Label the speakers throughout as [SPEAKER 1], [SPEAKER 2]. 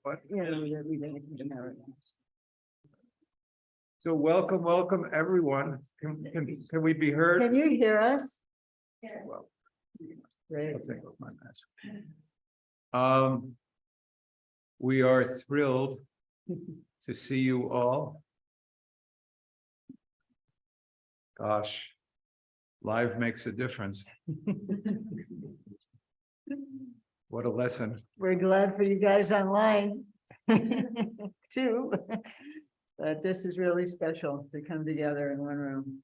[SPEAKER 1] What?
[SPEAKER 2] We didn't know.
[SPEAKER 1] So welcome, everyone. Can we be heard?
[SPEAKER 2] Can you hear us?
[SPEAKER 1] Well,
[SPEAKER 2] Great.
[SPEAKER 1] I'll take off my mask. We are thrilled to see you all. Gosh, live makes a difference. What a lesson.
[SPEAKER 2] We're glad for you guys online too. But this is really special to come together in one room.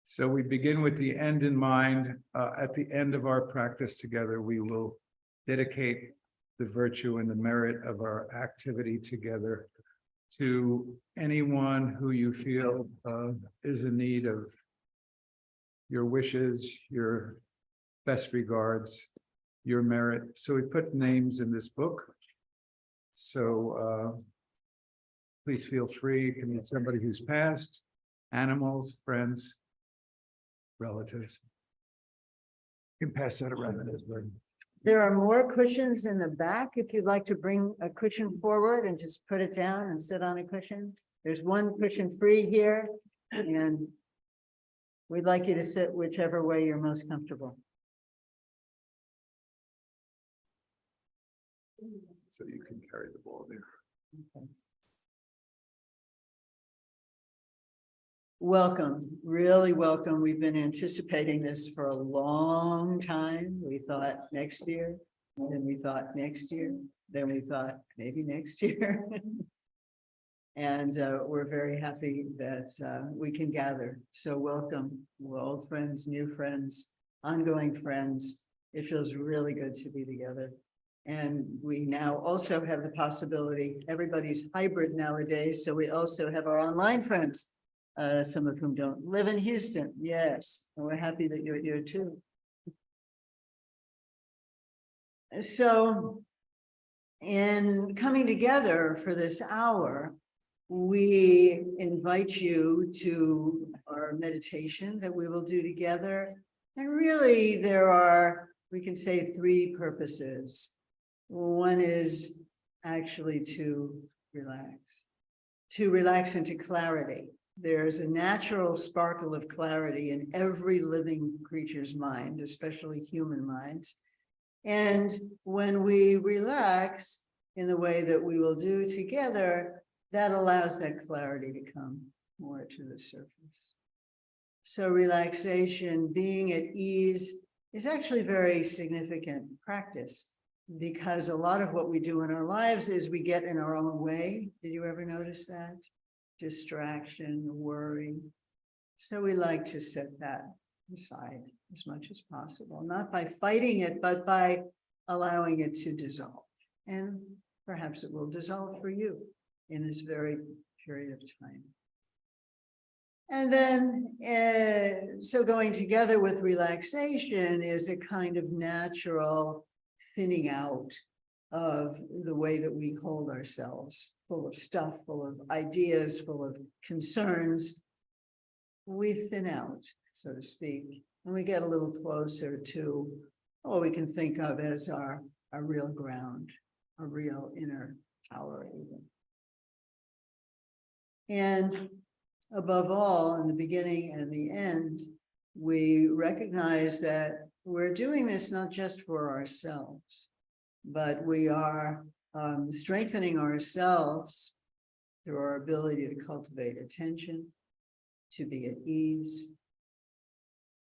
[SPEAKER 1] So we begin with the end in mind. At the end of our practice together, we will dedicate the virtue and the merit of our activity together to anyone who you feel is in need of your wishes, your best regards, your merit. So we put names in this book. So please feel free. It can be somebody who's passed, animals, friends, relatives. You can pass that around.
[SPEAKER 2] There are more cushions in the back if you'd like to bring a cushion forward and just put it down and sit on a cushion. There's one cushion free here, and we'd like you to sit whichever way you're most comfortable.
[SPEAKER 1] So you can carry the ball there.
[SPEAKER 2] Okay. Welcome, really welcome. We've been anticipating this for a long time. We thought next year, then we thought next year, then we thought maybe next year. And we're very happy that we can gather. So welcome, we're old friends, new friends, ongoing friends. It feels really good to be together. And we now also have the possibility, everybody's hybrid nowadays, so we also have our online friends. Some of whom don't live in Houston. Yes, and we're happy that you're here too. So in coming together for this hour, we invite you to our meditation that we will do together. And really there are, we can say, three purposes. One is actually to relax into clarity. There's a natural sparkle of clarity in every living creature's mind, especially human minds. And when we relax in the way that we will do together, that allows that clarity to come more to the surface. So relaxation, being at ease, is actually very significant practice, because a lot of what we do in our lives is we get in our own way. Did you ever notice that? Distraction, worry. So we like to set that aside as much as possible, not by fighting it, but by allowing it to dissolve. And perhaps it will dissolve for you in this very period of time. And then, so going together with relaxation is a kind of natural thinning out of the way that we hold ourselves, full of stuff, full of ideas, full of concerns. We thin out, so to speak, and we get a little closer to what we can think of as our real ground, our real inner power even. And above all, in the beginning and the end, we recognize that we're doing this not just for ourselves, but we are strengthening ourselves through our ability to cultivate attention, to be at ease,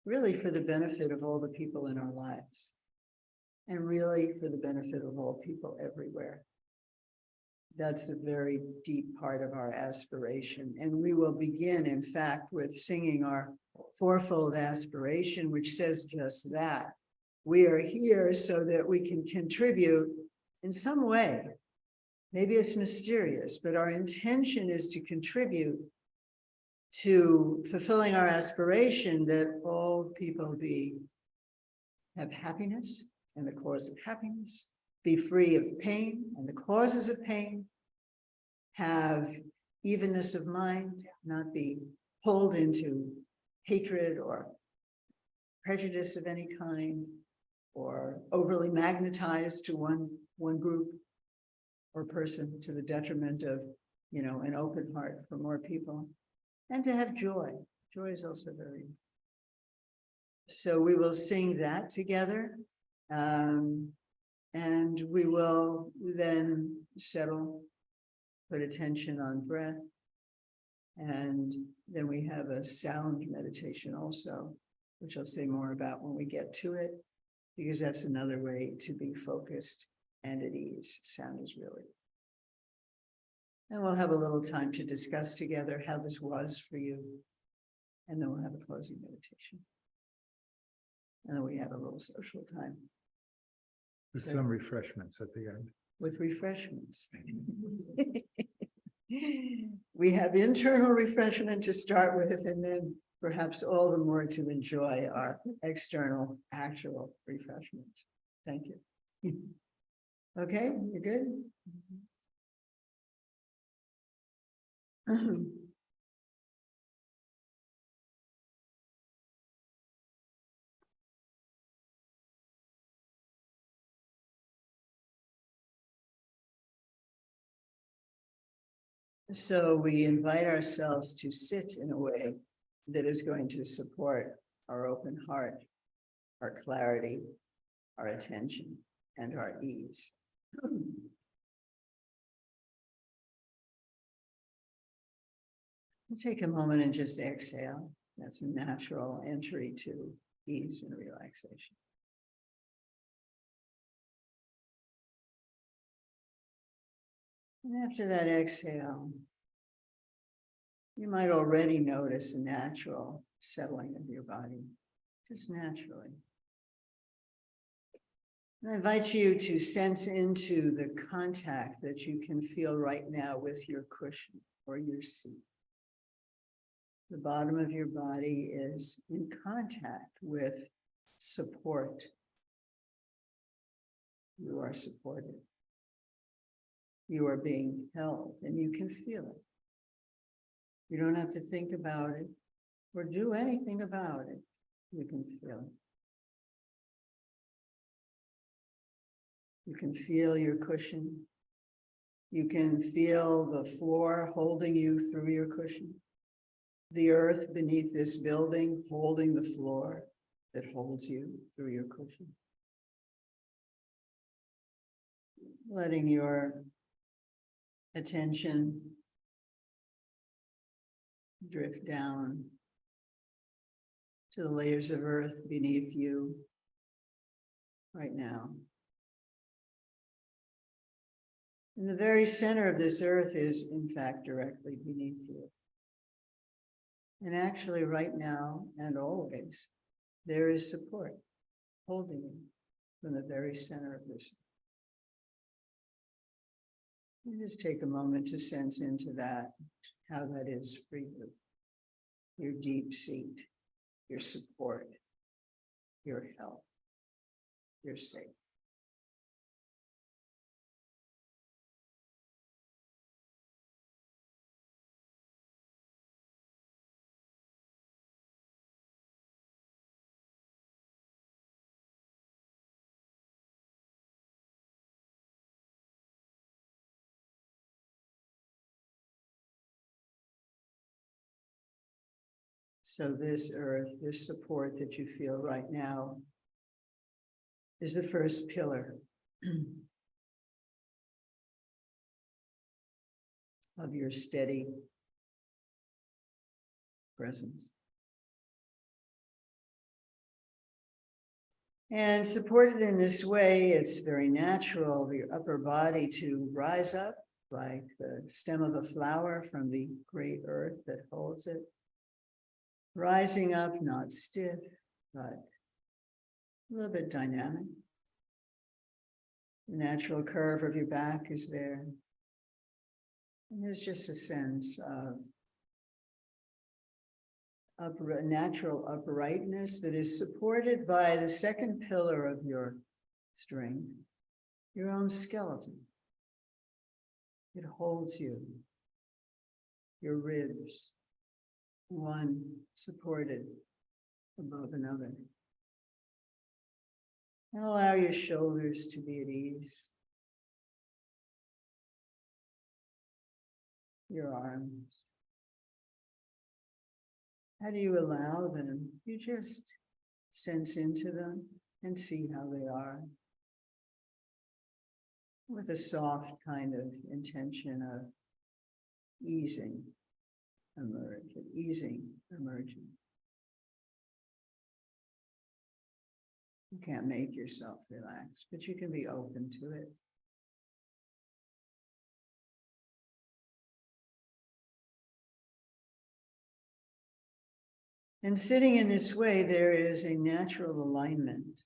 [SPEAKER 2] really for the benefit of all the people in our lives, and really for the benefit of all people everywhere. That's a very deep part of our aspiration. And we will begin, in fact, with singing our fourfold aspiration, which says just that. We are here so that we can contribute in some way. Maybe it's mysterious, but our intention is to contribute to fulfilling our aspiration that all people have happiness and the cause of happiness, be free of pain and the causes of pain, have evenness of mind, not be pulled into hatred or prejudice of any kind, or overly magnetized to one group or person to the detriment of, an open heart for more people. And to have joy. Joy is also very important. So we will sing that together. And we will then settle, put attention on breath. And then we have a sound meditation also, which I'll say more about when we get to it, because that's another way to be focused and at ease. Sound is really. And we'll have a little time to discuss together how this was for you. And then we'll have a closing meditation. And then we have a little social time.
[SPEAKER 1] With some refreshments at the end.
[SPEAKER 2] With refreshments. We have internal refreshment to start with, and then perhaps all the more to enjoy our external actual refreshments. Thank you. Okay, you're good? So we invite ourselves to sit in a way that is going to support our open heart, our clarity, our attention, and our ease. Take a moment and just exhale. That's a natural entry to ease and relaxation. And after that exhale, you might already notice a natural settling of your body, just naturally. And I invite you to sense into the contact that you can feel right now with your cushion or your seat. The bottom of your body is in contact with support. You are supported. You are being held, and you can feel it. You don't have to think about it or do anything about it. You can feel it. You can feel your cushion. You can feel the floor holding you through your cushion. The earth beneath this building holding the floor that holds you through your cushion. Letting your attention drift down to the layers of earth beneath you right now. And the very center of this earth is, in fact, directly beneath you. And actually, right now and always, there is support holding you from the very center of this. You just take a moment to sense into that, how that is for you. Your deep seat, your support, your help, your safe. So this earth, this support that you feel right now is the first pillar of your steady presence. And supported in this way, it's very natural for your upper body to rise up like the stem of a flower from the great earth that holds it. Rising up, not stiff, but a little bit dynamic. The natural curve of your back is there. And there's just a sense of natural uprightness that is supported by the second pillar of your strength, your own skeleton. It holds you, your ribs, one supported above another. And allow your shoulders to be at ease. your arms. How do you allow them? You just sense into them and see how they are, with a soft kind of intention of easing, emerging. You can't make yourself relax, but you can be open to it. And sitting in this way, there is a natural alignment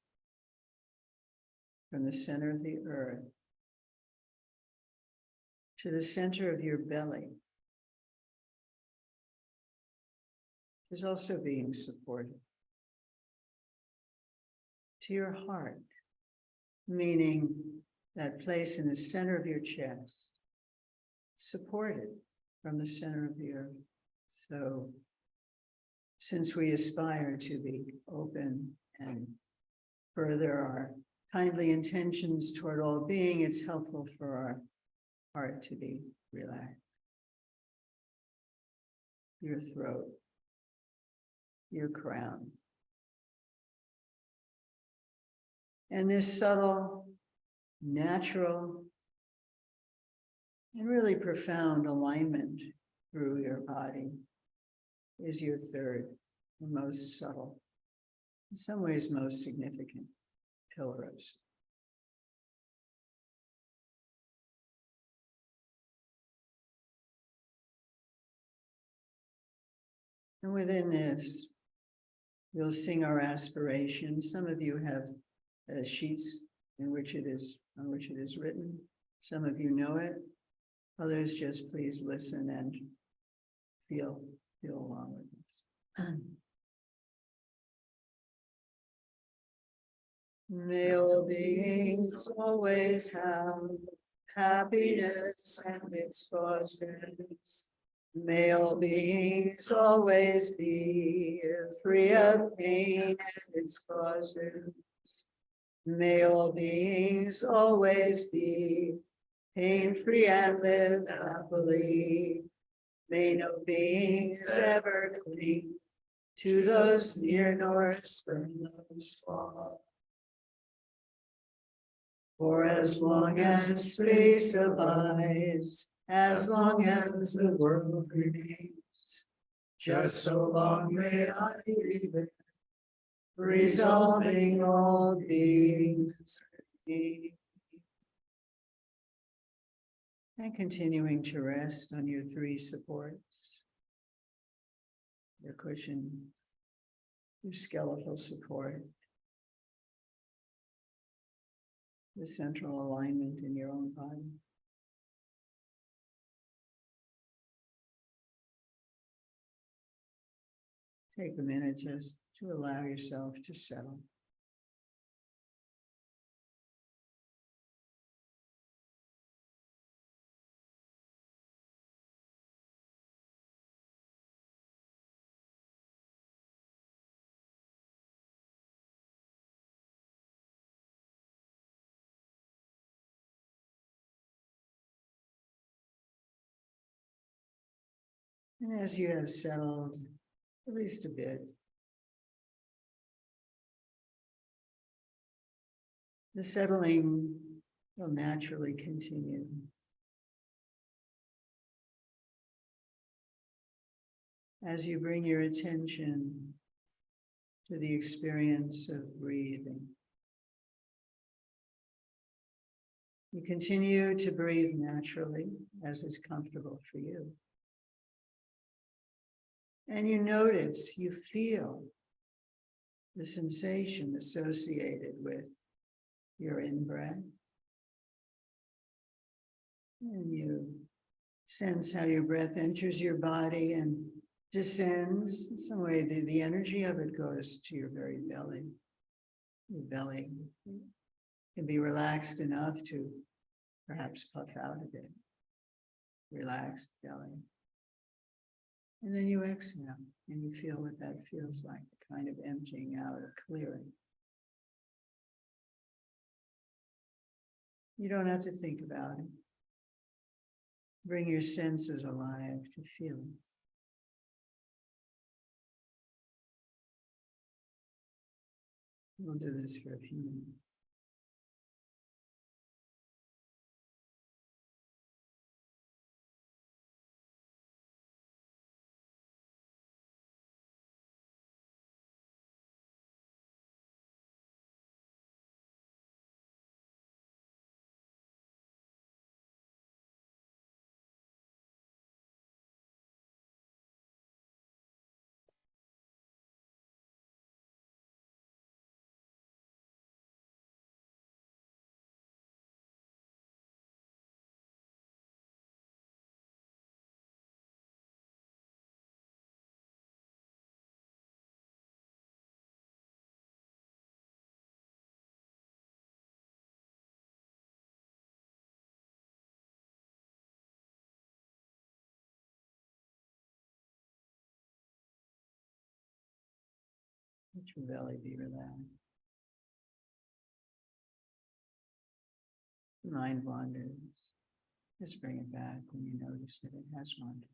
[SPEAKER 2] from the center of the earth to the center of your belly, is also being supported, to your heart, meaning that place in the center of your chest, supported from the center of the earth. So, since we aspire to be open and further our kindly intentions toward all being, it's helpful for our heart to be relaxed. Your throat, your crown. And this subtle, natural, and really profound alignment through your body is your third, the most subtle, in some ways most significant pillar of support. And within this, we'll sing our aspirations. Some of you have sheets in which it is written. Some of you know it. Others just please listen and feel along with us. May all beings always have happiness and its causes. May all beings always be free of pain and its causes. May all beings always be pain-free and live happily. May no beings ever cling to those near nor spurn those far. For as long as space abides, as long as the world remains, just so long may I live, resolving all beings. And continuing to rest on your three supports, your cushion, your skeletal support, the central alignment in your own body. Take a minute just to allow yourself to settle. And as you have settled at least a bit, the settling will naturally continue. As you bring your attention to the experience of breathing. You continue to breathe naturally as is comfortable for you. And you notice, you feel the sensation associated with your in-breath. And you sense how your breath enters your body and descends. In some way, the energy of it goes to your very belly. Your belly can be relaxed enough to perhaps puff out a bit. Relaxed belly. And then you exhale, and you feel what that feels like, a kind of emptying out, a clearing. You don't have to think about it. Bring your senses alive to feeling. We'll do this for a few minutes. Let your belly be relaxed. Mind wanders. Just bring it back when you notice that it has wandered.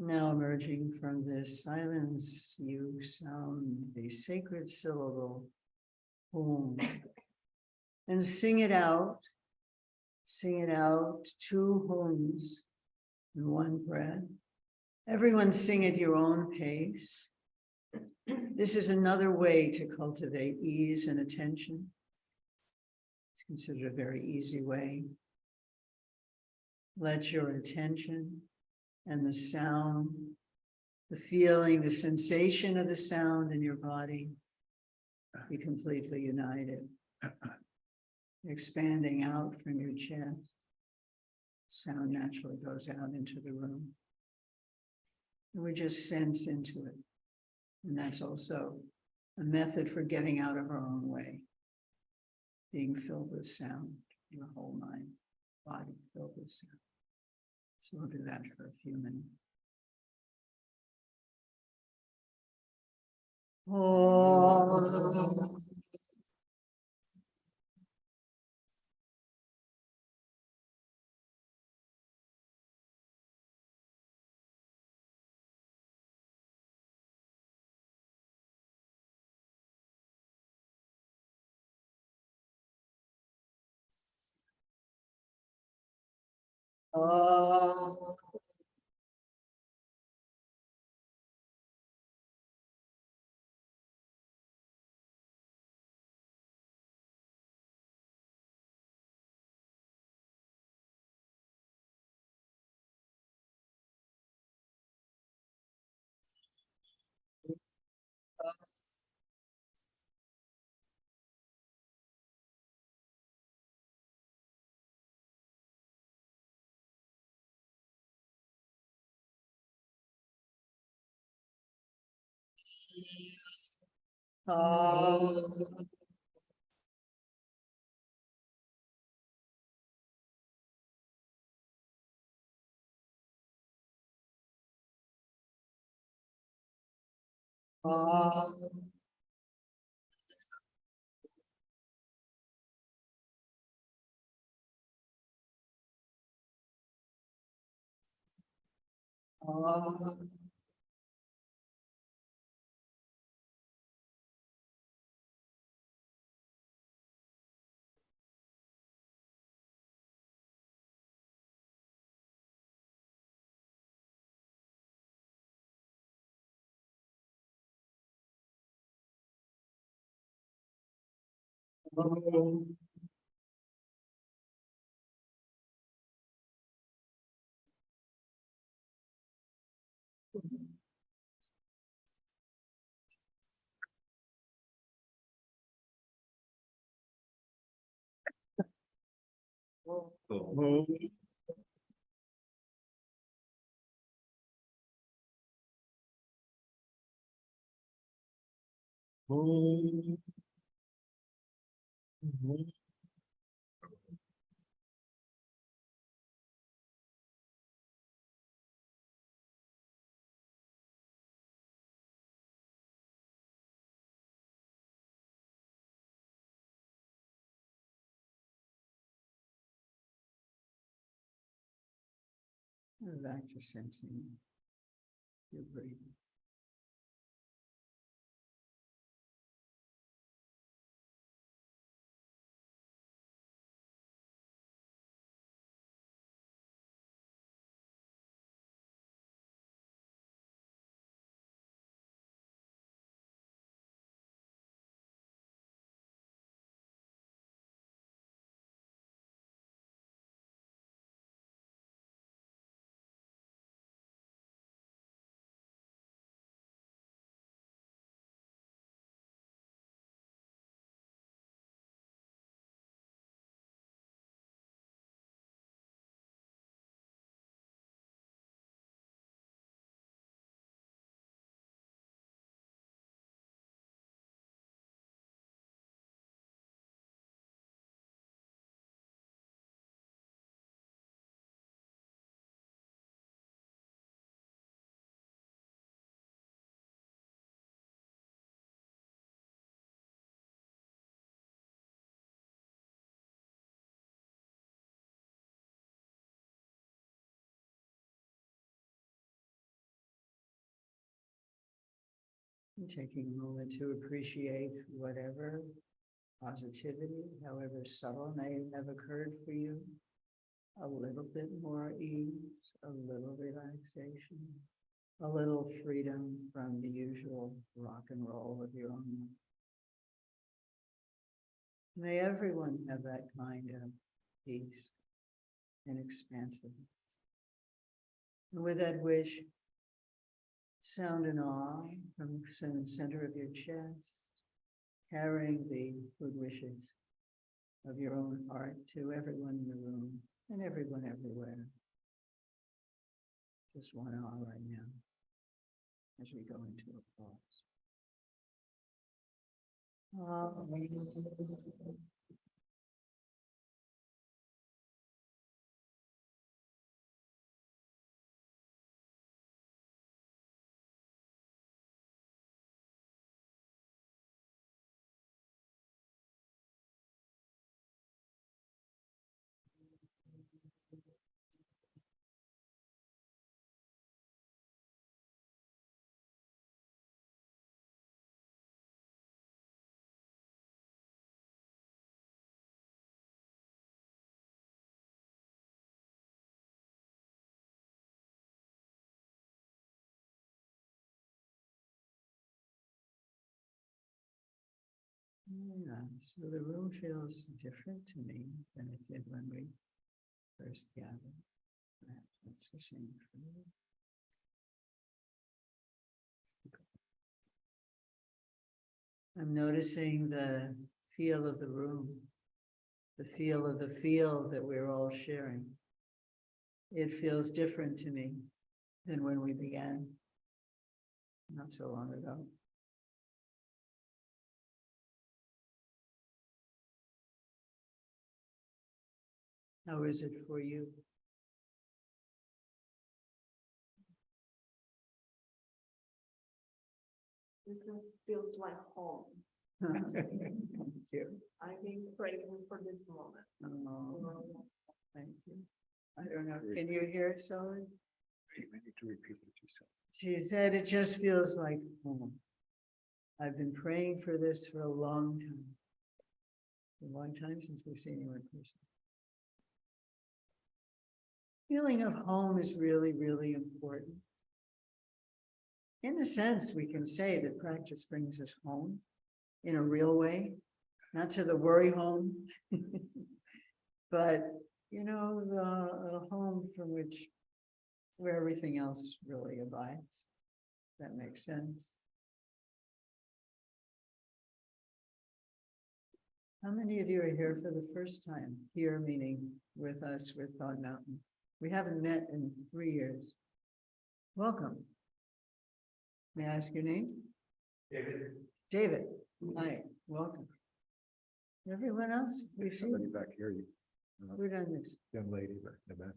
[SPEAKER 2] Now emerging from this silence, you sound the sacred syllable, Om, and sing it out. Sing it out, 2 homes in 1 breath. Everyone sing at your own pace. This is another way to cultivate ease and attention. It's considered a very easy way. Let your attention and the sound, the feeling, the sensation of the sound in your body be completely united. Expanding out from your chest. Sound naturally goes out into the room. And we just sense into it. And that's also a method for getting out of our own way. Being filled with sound, your whole mind, body filled with sound. So we'll do that for a few minutes. Oh. Oh. Oh. Oh. Oh. Oh. Oh. Back to sensing your breathing. And taking a moment to appreciate whatever positivity, however subtle, may have occurred for you. A little bit more ease, a little relaxation, a little freedom from the usual rock and roll of your own life. May everyone have that kind of peace and expansiveness. And with that wish, sound an awe from the center of your chest, carrying the good wishes of your own heart to everyone in the room and everyone everywhere. Just one awe right now as we go into a pause. Yeah, so the room feels different to me than it did when we first gathered. Perhaps that's the same for you. I'm noticing the feel of the room, the feel of the field that we're all sharing. It feels different to me than when we began, not so long ago. How is it for you?
[SPEAKER 3] It just feels like home.
[SPEAKER 2] Thank you.
[SPEAKER 3] I've been praying for this moment.
[SPEAKER 2] Oh, thank you. I don't know. Can you hear it, Sully?
[SPEAKER 1] You may need to repeat what you said.
[SPEAKER 2] She said it just feels like home. I've been praying for this for a long time. A long time since we've seen you in person. Feeling of home is really, really important. In a sense, we can say that practice brings us home in a real way, not to the worry home, but, you know, the home from where everything else really abides. That makes sense. How many of you are here for the first time? Here meaning with us with Thought Mountain. We haven't met in 3 years. Welcome. May I ask your name?
[SPEAKER 1] David.
[SPEAKER 2] David. Hi, welcome. Everyone else we've seen?
[SPEAKER 1] Somebody back here, you
[SPEAKER 2] We've done this.
[SPEAKER 1] young lady back in the back.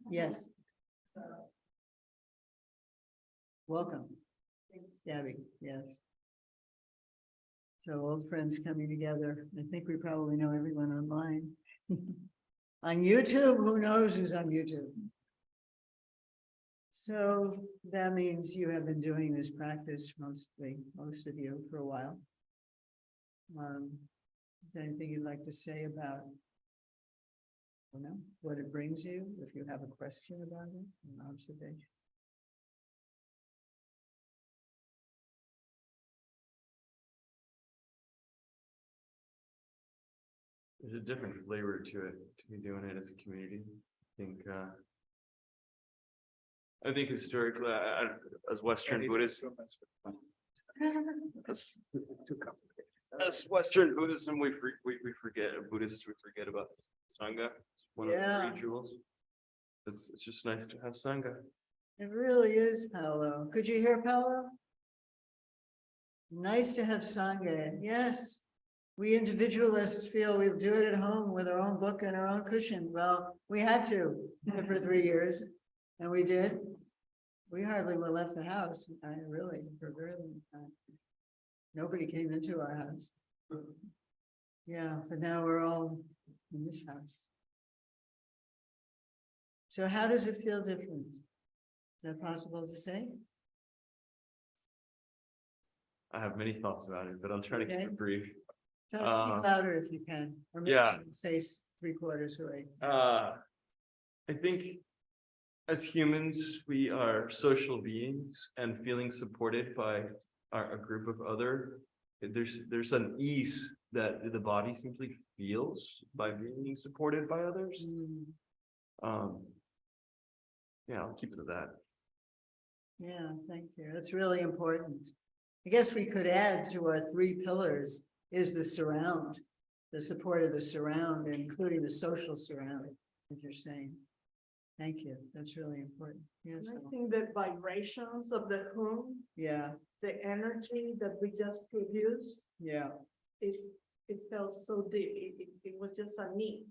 [SPEAKER 2] Yes. Welcome. Gabby, yes. So old friends coming together. I think we probably know everyone online. On YouTube, who knows who's on YouTube? So that means you have been doing this practice most of you for a while. Is there anything you'd like to say about, you know, what it brings you? If you have a question about it, an observation.
[SPEAKER 4] There's a different flavor to it, to be doing it as a community. I think historically, as Western Buddhists, as Western Buddhism, we forget, Buddhists, we forget about Sangha. It's one of the 3 jewels. It's just nice to have Sangha.
[SPEAKER 2] It really is, Paolo. Could you hear Paolo? Nice to have Sangha. Yes. We individualists feel we'll do it at home with our own book and our own cushion. Well, we had to for 3 years, and we did. We hardly were left the house. Really, for very long time. Nobody came into our house. Yeah, but now we're all in this house. So how does it feel different? Is that possible to say?
[SPEAKER 4] I have many thoughts about it, but I'll try to keep
[SPEAKER 2] Okay.
[SPEAKER 4] it brief.
[SPEAKER 2] Just speak louder if you can, or maybe
[SPEAKER 4] yeah.
[SPEAKER 2] face 3/4 away.
[SPEAKER 4] I think as humans, we are social beings and feeling supported by a group of other. There's an ease that the body simply feels by being supported by others. Yeah, I'll keep it at that.
[SPEAKER 2] Yeah, thank you. That's really important. I guess we could add to our 3 pillars is the surround, the support of the surround, including the social surround, as you're saying. Thank you. That's really important. Yes.
[SPEAKER 3] And I think the vibrations of the home,
[SPEAKER 2] Yeah,
[SPEAKER 3] the energy that we just produced,
[SPEAKER 2] yeah,
[SPEAKER 3] it felt so deep. It was just a need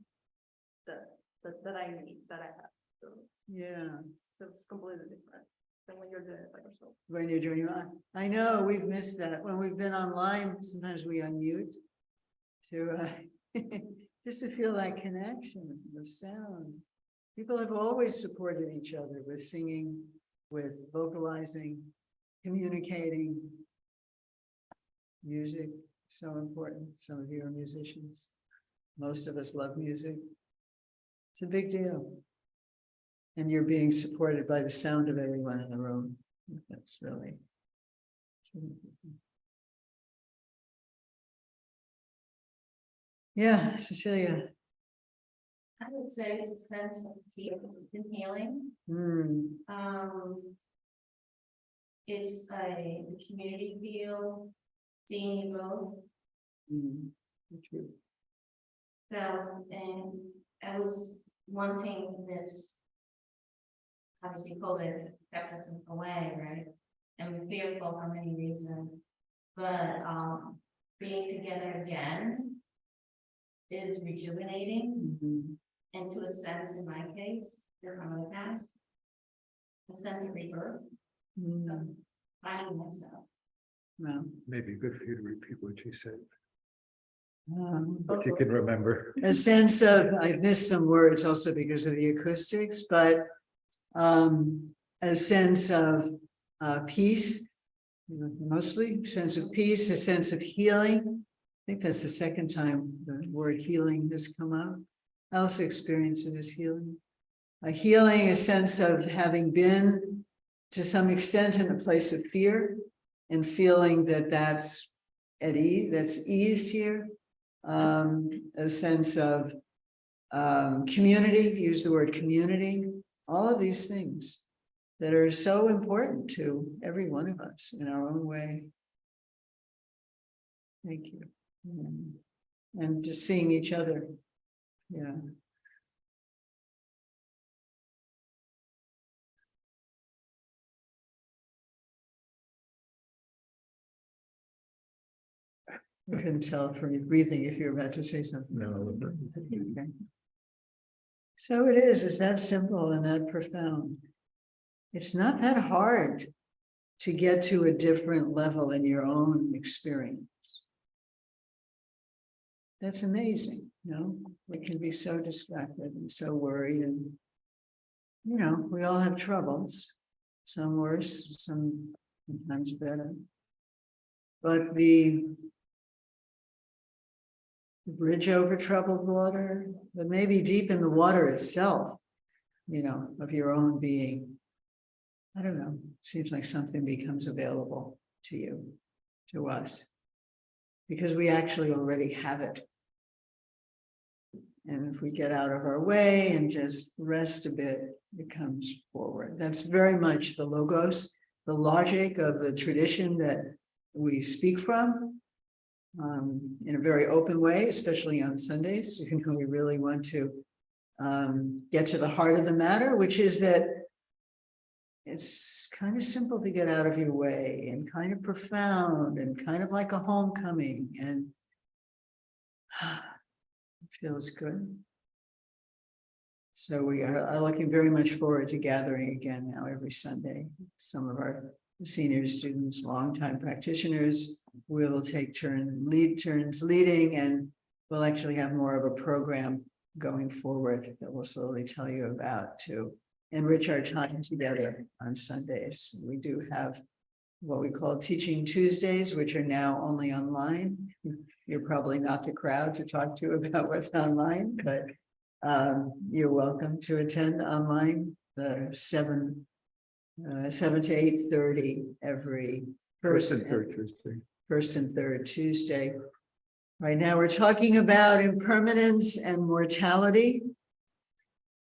[SPEAKER 3] that I need, that I have. So
[SPEAKER 2] yeah.
[SPEAKER 3] it's completely different than when you're doing it by yourself.
[SPEAKER 2] When you're doing, I know we've missed that. When we've been online, sometimes we unmute to, just to feel that connection of sound. People have always supported each other with singing, with vocalizing, communicating. Music, so important. Some of you are musicians. Most of us love music. It's a big deal. And you're being supported by the sound of everyone in the room. That's really. Yeah, Cecilia.
[SPEAKER 5] I would say it's a sense of healing.
[SPEAKER 2] Hmm.
[SPEAKER 5] It's a community feel, seeing you both.
[SPEAKER 2] Hmm. True.
[SPEAKER 5] So, and I was wanting this. Obviously, COVID kept us away, right? And we're fearful for many reasons. But being together again is rejuvenating.
[SPEAKER 2] Mhm.
[SPEAKER 5] And to a sense, in my case, from the past, a sense of rebirth,
[SPEAKER 2] Hmm.
[SPEAKER 5] of finding myself.
[SPEAKER 2] Well,
[SPEAKER 1] Maybe good for you to repeat what you said,
[SPEAKER 2] um,
[SPEAKER 1] if you can remember.
[SPEAKER 2] a sense of, I missed some words also because of the acoustics, but a sense of peace, mostly sense of peace, a sense of healing. I think that's the second time the word healing has come up. I also experience it as healing. A healing, a sense of having been to some extent in a place of fear and feeling that that's at ease, that's eased here. A sense of community, use the word community, all of these things that are so important to every one of us in our own way. Thank you. And just seeing each other. Yeah. I couldn't tell from your breathing if you're about to say something.
[SPEAKER 1] No.
[SPEAKER 2] Okay. So it is that simple and that profound. It's not that hard to get to a different level in your own experience. That's amazing, you know, we can be so distracted and so worried and, you know, we all have troubles, some worse, sometimes better. But the bridge over troubled water, but maybe deep in the water itself, you know, of your own being. I don't know, seems like something becomes available to you, to us, because we actually already have it. And if we get out of our way and just rest a bit, it comes forward. That's very much the logos, the logic of the tradition that we speak from. In a very open way, especially on Sundays, when we really want to get to the heart of the matter, which is that it's kind of simple to get out of your way and kind of profound and kind of like a homecoming, and it feels good. So we are looking very much forward to gathering again now every Sunday. Some of our senior students, longtime practitioners, will take turns leading, and we'll actually have more of a program going forward that we'll slowly tell you about to enrich our time together on Sundays. We do have what we call Teaching Tuesdays, which are now only online. You're probably not the crowd to talk to about what's online, but you're welcome to attend online, the 7 to 8:30 every
[SPEAKER 1] First and third Tuesday.
[SPEAKER 2] first and third Tuesday. Right now, we're talking about impermanence and mortality.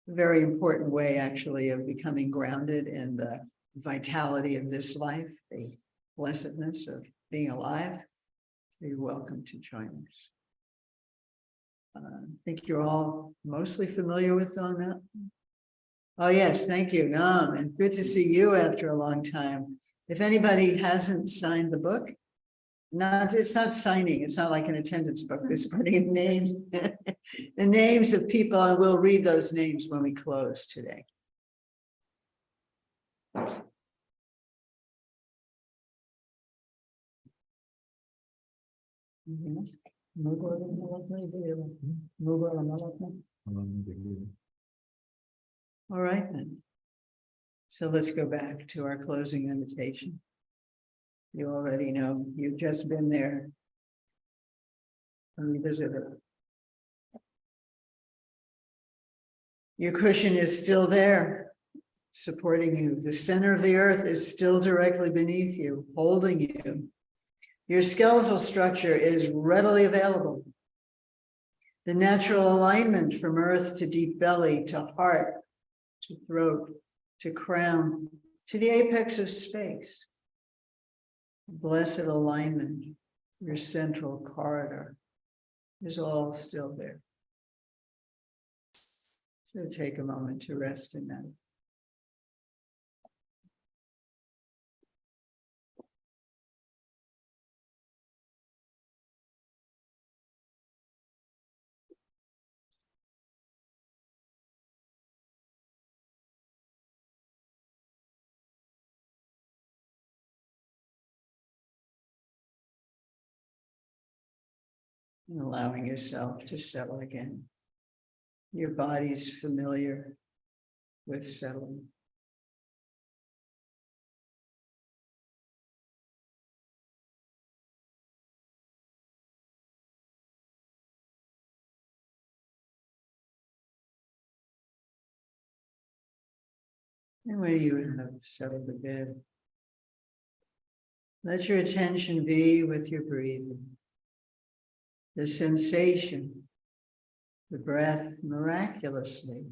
[SPEAKER 2] A very important way, actually, of becoming grounded in the vitality of this life, the blessedness of being alive. So you're welcome to join us. I think you're all mostly familiar with Donna. Oh, yes, thank you, Nam, and good to see you after a long time. If anybody hasn't signed the book, it's not signing, it's not like an attendance book, it's putting names, the names of people, and we'll read those names when we close today. Yes. All right, then. So let's go back to our closing meditation. You already know, you've just been there. Revisit it. Your cushion is still there, supporting you. The center of the earth is still directly beneath you, holding you. Your skeletal structure is readily available. The natural alignment from earth to deep belly, to heart, to throat, to crown, to the apex of space. Blessed alignment, your central corridor is all still there. So take a moment to rest in that. And allowing yourself to settle again. Your body's familiar with settling. And when you have settled a bit, let your attention be with your breathing. The sensation, the breath miraculously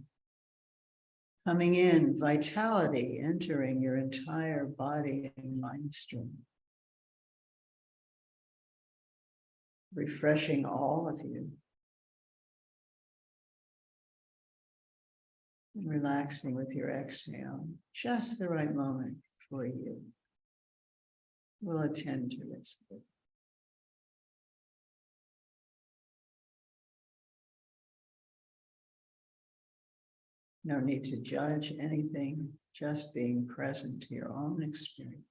[SPEAKER 2] coming in, vitality entering your entire body and mind stream. Refreshing all of you. And relaxing with your exhale, just the right moment for you. We'll attend to this. No need to judge anything, just being present to your own experience.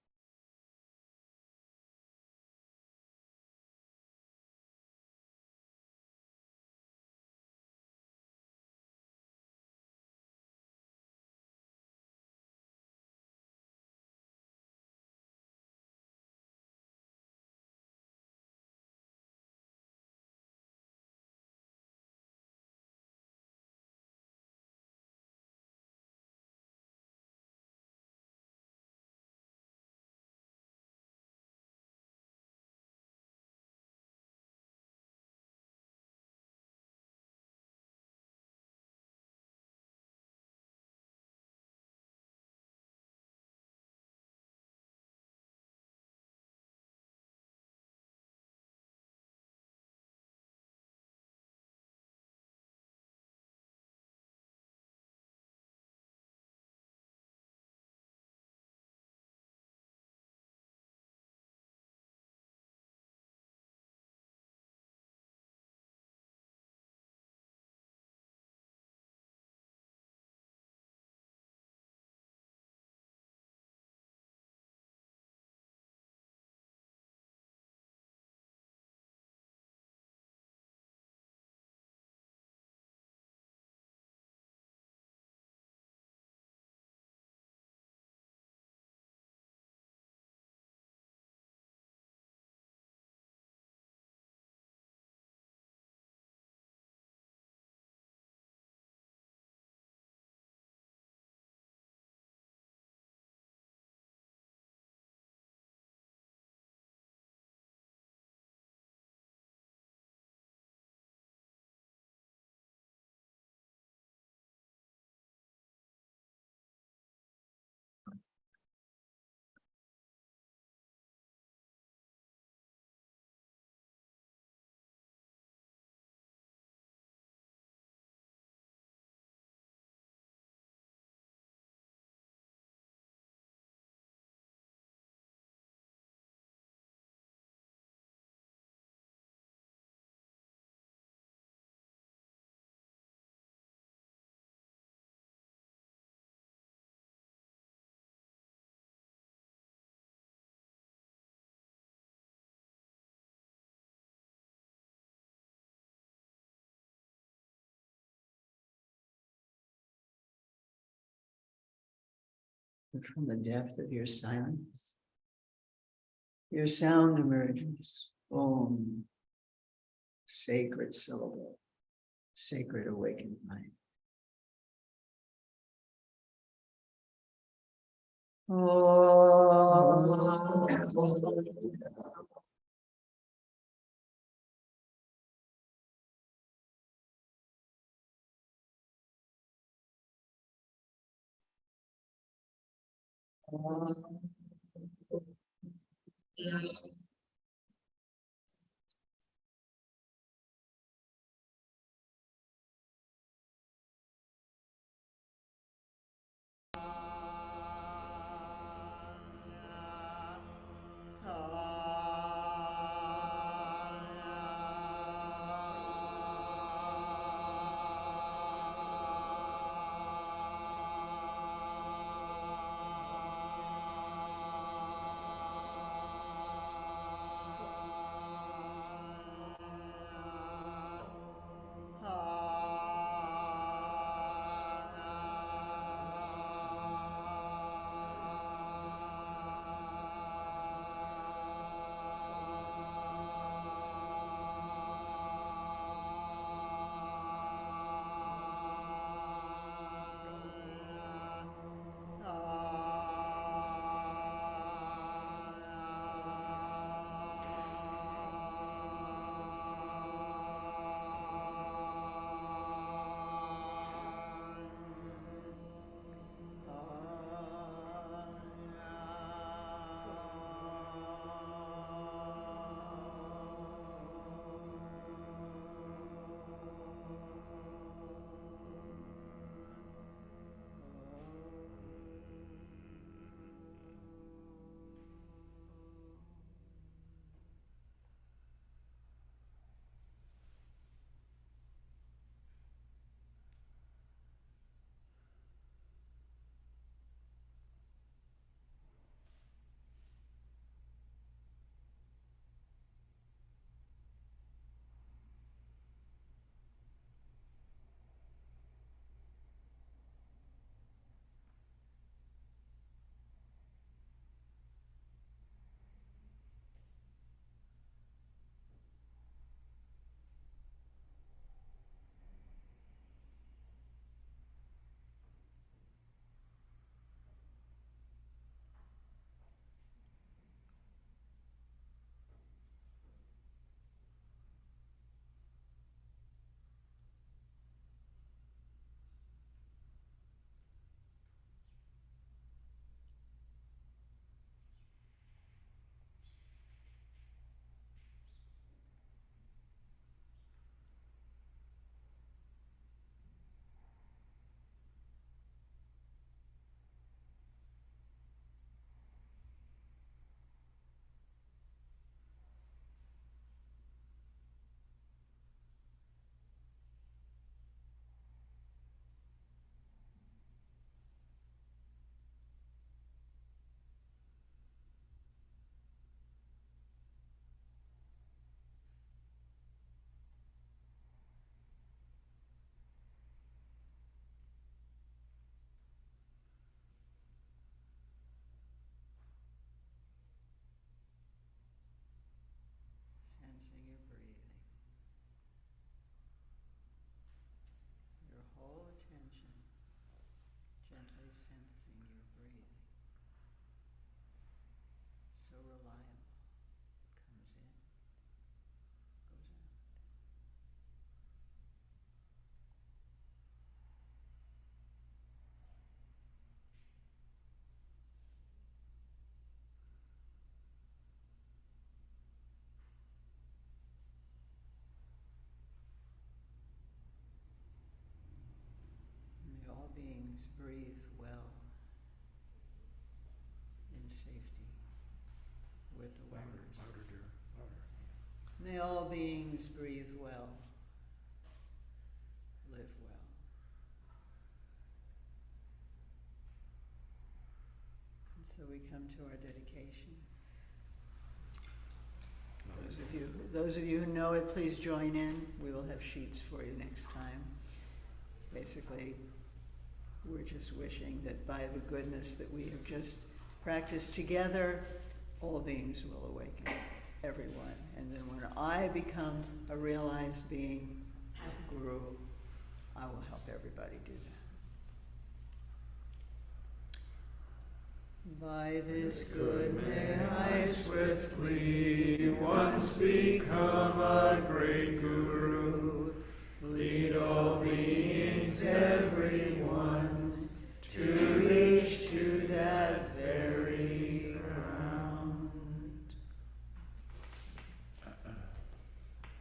[SPEAKER 2] but from the depth of your silence, your sound emerges. Om, sacred syllable, sacred awakened mind. Sensing your breathing. Your whole attention gently sensing your breathing. So reliable. It comes in, goes out. May all beings breathe well in safety with awareness. May all beings breathe well, live well. And so we come to our dedication. Those of you who know it, please join in. We will have sheets for you next time. Basically, we're just wishing that by the goodness that we have just practiced together, all beings will awaken, everyone. And then when I become a realized being, Guru, I will help everybody do that. By this good may I swiftly once become a great Guru, lead all beings, everyone, to reach to that very ground.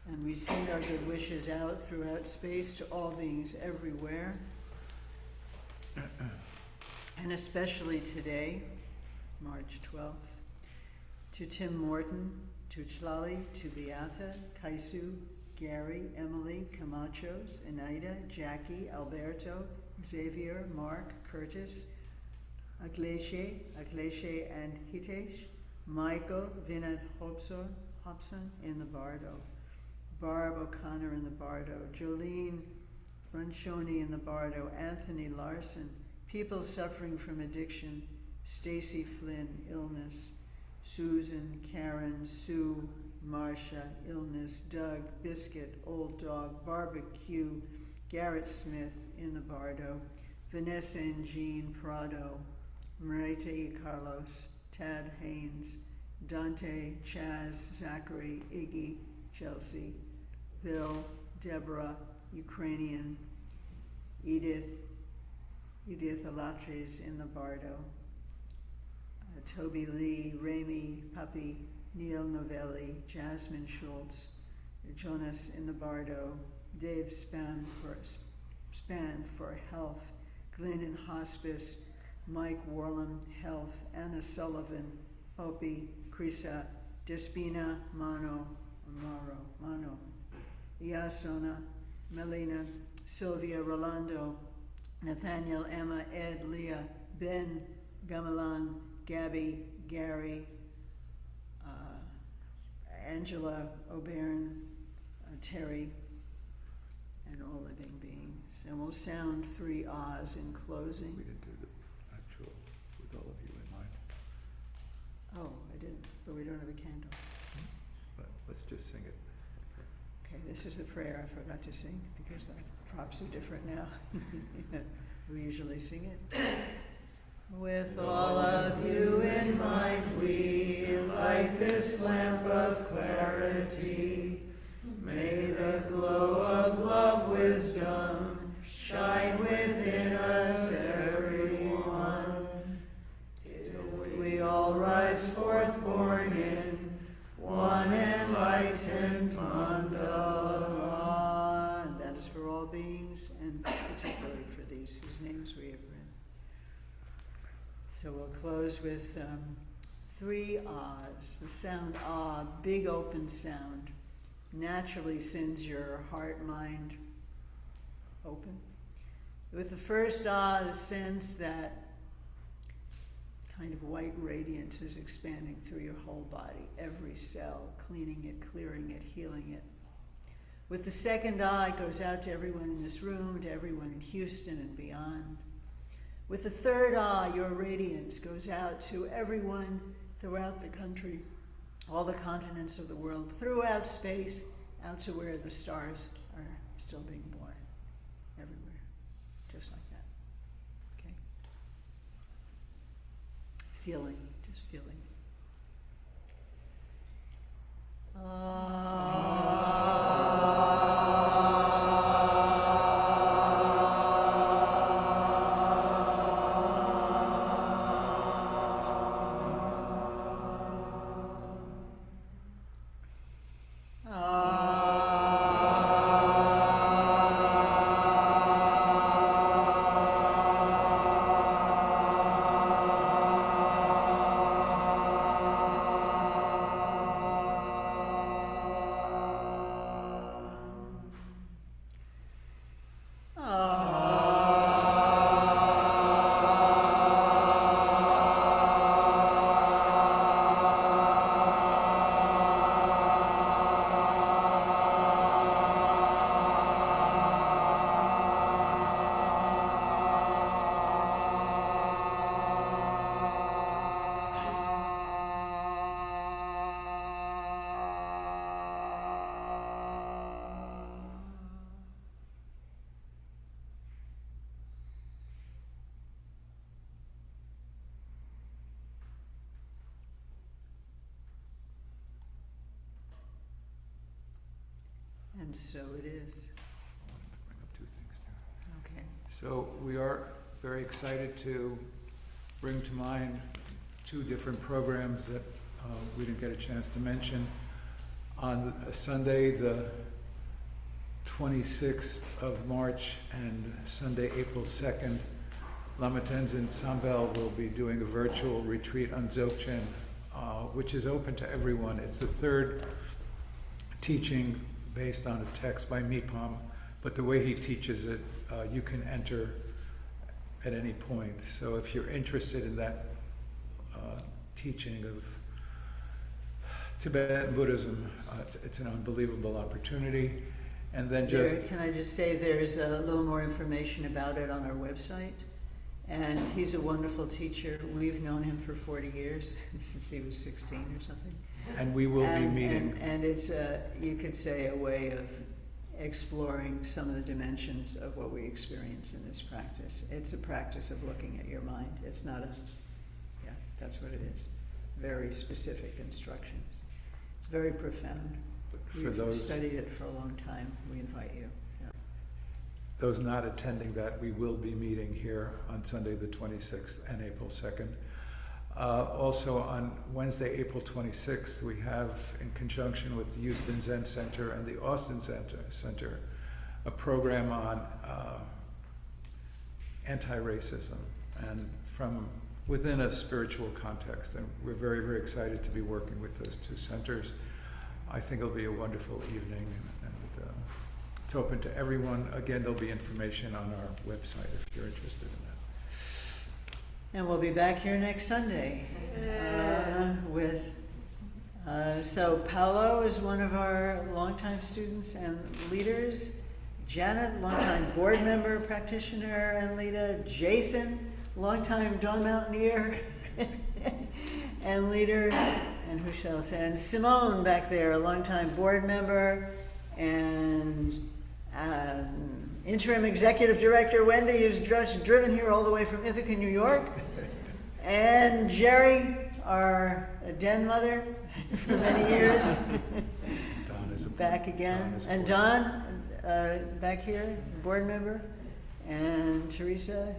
[SPEAKER 2] And we send our good wishes out throughout space to all beings everywhere. And especially today, March 12th, to Tim Morton, to Chlali, to Beata, Kaisu, Gary, Emily, Camachos, Enaida, Jackie, Alberto, Xavier, Mark, Curtis, Agleshe and Hitesh, Michael, Vinod Hobson in the Bardo, Barb O'Connor in the Bardo, Jolene Ranchoni in the Bardo, Anthony Larson, people suffering from addiction, Stacy Flynn, illness, Susan, Karen, Sue, Marcia, illness, Doug, Biscuit, Old Dog, Barbecue, Garrett Smith in the Bardo, Vanessa and Jean Prado, Marita E. Carlos, Tad Haynes, Dante, Chaz, Zachary, Iggy, Chelsea, Bill, Deborah, Ukrainian, Edith Alatres in the Bardo, Toby Lee, Ramy, Puppy, Neil Novelli, Jasmine Schultz, Jonas in the Bardo, Dave Span for health, Glenn in hospice, Mike Warlam, health, Anna Sullivan, Opie, Krisa, Despina, Mano, Iasona, Melina, Sylvia, Rolando, Nathaniel, Emma, Ed, Leah, Ben, Gamalan, Gabby, Gary, Angela, O'Byrne, Terry, and all living beings. And we'll sound 3 ahs in closing.
[SPEAKER 1] We didn't do the actual with all of you in mind,
[SPEAKER 2] Oh, I didn't, but we don't have a candle.
[SPEAKER 1] but let's just sing it.
[SPEAKER 2] Okay, this is the prayer I forgot to sing because the props are different now. We usually sing it. With all of you in mind, we light this lamp of clarity. May the glow of love, wisdom shine within us, everyone. Till we all rise forth born in one enlightened mandala. And that is for all beings, and particularly for these whose names we have read. So we'll close with 3 ahs. The sound ah, big open sound, naturally sends your heart, mind open. With the first ah, the sense that kind of white radiance is expanding through your whole body, every cell, cleaning it, clearing it, healing it. With the second ah, it goes out to everyone in this room, to everyone in Houston and beyond. With the third ah, your radiance goes out to everyone throughout the country, all the continents of the world, throughout space, out to where the stars are still being born, everywhere, just like that, okay? Feeling, just feeling. And so it is. Okay.
[SPEAKER 1] So we are very excited to bring to mind two different programs that we didn't get a chance to mention. On Sunday, the 26th of March, and Sunday, April 2nd, Lama Tenzin Sambel will be doing a virtual retreat on Dzogchen, which is open to everyone. It's the third teaching based on a text by Mipam, but the way he teaches it, you can enter at any point. So if you're interested in that teaching of Tibetan Buddhism, it's an unbelievable opportunity. And then just...
[SPEAKER 2] Can I just say there's a little more information about it on our website? And he's a wonderful teacher. We've known him for 40 years, since he was 16 or something.
[SPEAKER 1] And we will be meeting.
[SPEAKER 2] And it's, you could say, a way of exploring some of the dimensions of what we experience in this practice. It's a practice of looking at your mind. It's not a, yeah, that's what it is. Very specific instructions. Very profound. We've studied it for a long time. We invite you. Yeah.
[SPEAKER 1] Those not attending that, we will be meeting here on Sunday the 26th and April 2nd. Also on Wednesday, April 26th, we have, in conjunction with the Houston Zen Center and the Austin Center, a program on anti-racism, and from within a spiritual context. And we're very, very excited to be working with those two centers. I think it'll be a wonderful evening, and it's open to everyone. Again, there'll be information on our website if you're interested in that.
[SPEAKER 2] And we'll be back here next Sunday with, so Paolo is one of our longtime students and leaders. Janet, longtime board member, practitioner and leader. Jason, longtime Dawn Mountaineer and leader. And who shall I say? And Simone back there, a longtime board member and interim executive director. Wendy, who's just driven here all the way from Ithaca, New York. And Jerry, our den mother for many years.
[SPEAKER 1] Don is
[SPEAKER 2] back again. And Don, back here, board member. And Teresa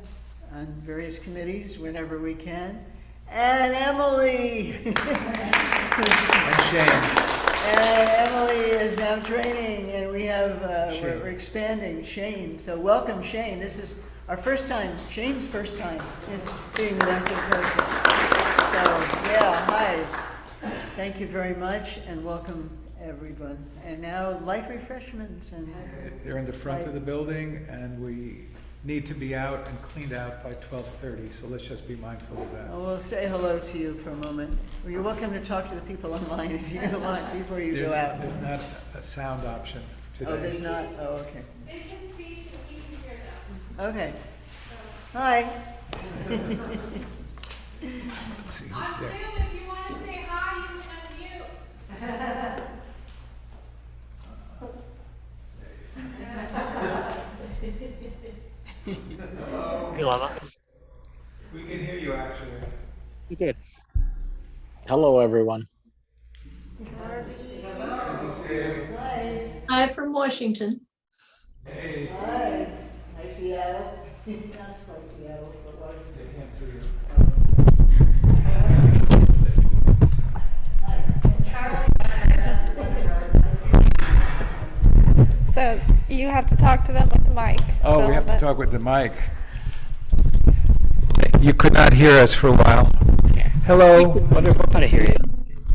[SPEAKER 2] on various committees whenever we can. And Emily.
[SPEAKER 1] And Shane.
[SPEAKER 2] And Emily is now training, and we have, we're expanding Shane. So welcome, Shane. This is our first time, Shane's first time being with us in person. So, yeah, hi. Thank you very much, and welcome everyone. And now light refreshments. And
[SPEAKER 1] they're in the front of the building, and we need to be out and cleaned out by 12:30, so let's just be mindful of that.
[SPEAKER 2] We'll say hello to you for a moment. You're welcome to talk to the people online if you want before you go out.
[SPEAKER 1] There's not a sound option today.
[SPEAKER 2] Oh, there's not? Oh, okay.
[SPEAKER 3] They can speak, so you can hear them.
[SPEAKER 2] Okay. Hi.
[SPEAKER 1] Let's see
[SPEAKER 3] On
[SPEAKER 1] who's
[SPEAKER 3] Zoom,
[SPEAKER 1] there.
[SPEAKER 3] if you want to say hi, you can unmute.
[SPEAKER 6] Hey, Lama.
[SPEAKER 1] We can hear you, actually.
[SPEAKER 6] You did. Hello, everyone.
[SPEAKER 2] Hi.
[SPEAKER 7] Hi from Washington.
[SPEAKER 1] Hey.
[SPEAKER 2] Hi. Hi, Seattle. Not quite Seattle, but what?
[SPEAKER 1] They can't see you.
[SPEAKER 8] So you have to talk to them with the mic.
[SPEAKER 1] Oh,
[SPEAKER 8] so
[SPEAKER 1] we have to
[SPEAKER 8] that-
[SPEAKER 1] talk with the mic. You could not hear us for a while. Hello, wonderful to
[SPEAKER 6] I
[SPEAKER 1] see
[SPEAKER 6] hear
[SPEAKER 1] you.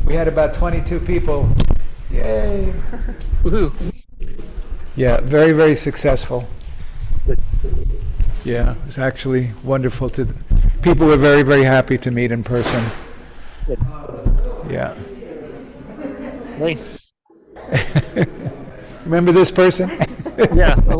[SPEAKER 1] We had about 22 people. Yay.
[SPEAKER 6] Woohoo.
[SPEAKER 1] Yeah, very, very successful.
[SPEAKER 6] Good.
[SPEAKER 1] Yeah, it was actually wonderful to, people were very, very happy to meet in person.
[SPEAKER 6] Good.
[SPEAKER 1] Yeah.
[SPEAKER 6] Hey.
[SPEAKER 1] Remember this person?
[SPEAKER 6] Yeah.